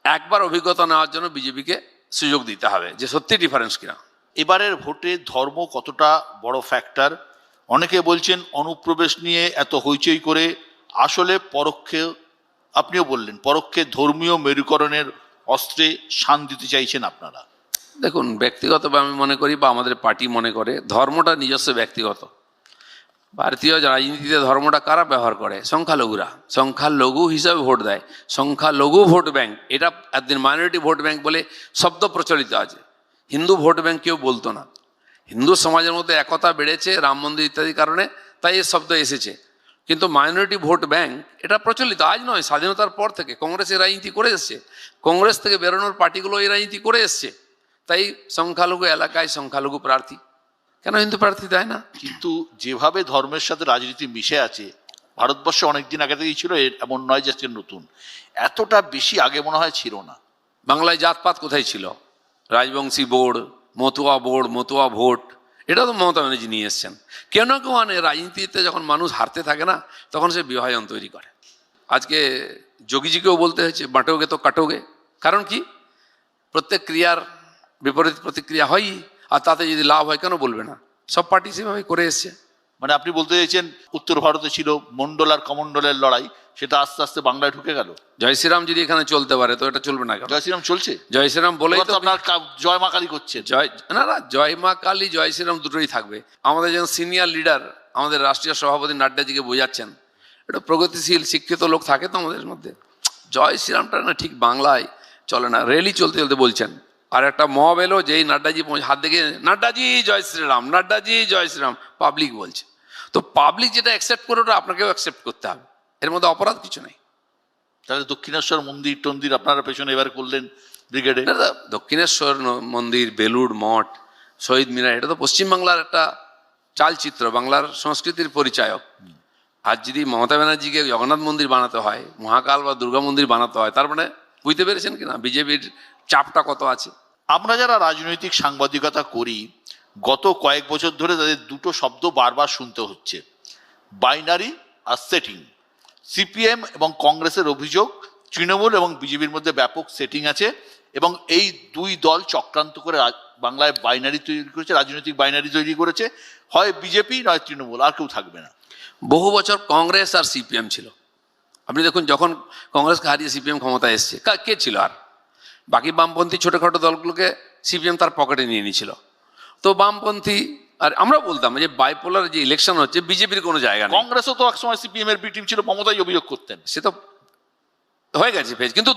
একবার অভিজ্ঞতা নেওয়ার জন্য বিজেপিকে সুযোগ দিতে হবে যে সত্যি ডিফারেন্স কিনা। এবারের ভোটে ধর্ম কতটা বড় ফ্যাক্টর? অনেকে বলছেন অনুপ্রবেশ নিয়ে এত হইচই করে আসলে পরোক্ষে, আপনিও বললেন পরোক্ষে ধর্মীয় মেরুকরণের অস্ত্রে শান দিতে চাইছেন আপনারা। দেখুন, ব্যক্তিগতভাবে আমি মনে করি বা আমাদের পার্টি মনে করে ধর্মটা নিজস্ব ব্যক্তিগত। ভারতীয় রাজনীতিতে ধর্মটা কারা ব্যবহার করে? সংখ্যালঘুরা। সংখ্যালঘু হিসাবে ভোট দেয়, সংখ্যালঘু ভোট ব্যাংক, এটা একদিন মাইনরিটি ভোট ব্যাংক বলে শব্দ প্রচলিত আছে। হিন্দু ভোট ব্যাংক কেউ বলতো না। হিন্দু সমাজের মধ্যে একতা বেড়েছে রাম মন্দির ইত্যাদির কারণে, তাই এই শব্দ এসেছে। কিন্তু মাইনরিটি ভোট ব্যাংক এটা প্রচলিত আজ নয়, স্বাধীনতার পর থেকে কংগ্রেস এই রাজনীতি করে এসছে। কংগ্রেস থেকে বেরোনোর পার্টিগুলো এই রাজনীতি করে এসছে। তাই সংখ্যালঘু এলাকায় সংখ্যালঘু প্রার্থী, কেন হিন্দু প্রার্থী দেয় না? কিন্তু যেভাবে ধর্মের সাথে রাজনীতি মিশে আছে, ভারতবর্ষে অনেকদিন আগে থেকেই ছিল, এমন নয় যে নতুন, এতটা বেশি আগে মনে হয় ছিল না। বাংলায় জাতপাত কোথায় ছিল? Rajbanshi board, Matua board, Matua vote, এটা তো মমতা ব্যানার্জি নিয়ে এসছেন। কেউ না কেউ মানে রাজনীতিতে যখন মানুষ হারতে থাকে না, তখন সে বিভাজন তৈরি করে। আজকে যোগীজিকেও বলতে হয়েছে বাঁটোগে তো কাটোগে। কারণ কি? প্রত্যেক ক্রিয়ার বিপরীত প্রতিক্রিয়া হয়ই, আর তাতে যদি লাভ হয় কেন বলবে না? সব পার্টি সেভাবে করে এসছে। মানে আপনি বলতে চাইছেন উত্তর ভারতে ছিল মন্ডল আর কমন্ডলের লড়াই, সেটা আস্তে আস্তে বাংলায় ঢুকে গেল। জয় শ্রীরাম যদি এখানে চলতে পারে তো এটা চলবে না কেন? জয় শ্রীরাম চলছে, জয় শ্রীরাম বলেই তো আপনার জয় মা কালী করছেন। না না, জয় মা কালী জয় শ্রীরাম দুটোই থাকবে। আমাদের যেমন সিনিয়র লিডার আমাদের রাষ্ট্রীয় সভাপতি নাড্ডাজিকে বোঝাচ্ছেন, এটা প্রগতিশীল শিক্ষিত লোক থাকে তো আমাদের মধ্যে। জয় শ্রীরামটা না ঠিক বাংলায় চলে না। রেলি চলতে চলতে বলছেন, আর একটা মব এলো, যেই নাড্ডাজি হাত দেখে নাড্ডাজি জয় শ্রীরাম, নাড্ডাজি জয় শ্রীরাম, পাবলিক বলছে। তো পাবলিক যেটা অ্যাকসেপ্ট করে ওটা আপনাকেও অ্যাকসেপ্ট করতে হবে, এর মধ্যে অপরাধ কিছু নেই। তাহলে দক্ষিণেশ্বর মন্দির টন্দির আপনারা পেছনে এবার করলেন ব্রিগেডে। দক্ষিণেশ্বর মন্দির, বেলুড় মঠ, শহীদ মিনার, এটা তো পশ্চিমবাংলার একটা চালচিত্র, বাংলার সংস্কৃতির পরিচায়ক। আর যদি মমতা ব্যানার্জিকে জগন্নাথ মন্দির বানাতে হয়, মহাকাল বা দুর্গা মন্দির বানাতে হয়, তার মানে বুঝতে পেরেছেন কিনা বিজেপির চাপটা কত আছে। আমরা যারা রাজনৈতিক সাংবাদিকতা করি, গত কয়েক বছর ধরে তাদের দুটো শব্দ বারবার শুনতে হচ্ছে, বাইনারি আর সেটিং। সিপিএম এবং কংগ্রেসের অভিযোগ তৃণমূল এবং বিজেপির মধ্যে ব্যাপক সেটিং আছে, এবং এই দুই দল চক্রান্ত করে বাংলায় বাইনারি তৈরি করেছে, রাজনৈতিক বাইনারি তৈরি করেছে। হয় বিজেপি নয় তৃণমূল, আর কেউ থাকবে না। বহু বছর কংগ্রেস আর সিপিএম ছিল। আপনি দেখুন, যখন কংগ্রেসকে হারিয়ে সিপিএম ক্ষমতায় এসছে, কে ছিল আর? বাকি বামপন্থী ছোটোখাটো দলগুলোকে সিপিএম তার পকেটে নিয়ে নিয়েছিল। তো বামপন্থী, আর আমরা বলতাম যে বাইপোলার যে ইলেকশন হচ্ছে, বিজেপির কোনো জায়গা নেই। কংগ্রেসও তো একসময় সিপিএম এর বি টিম ছিল, মমতাই অভিযোগ করতেন। সে তো হয়ে গেছে ফেজ, কিন্তু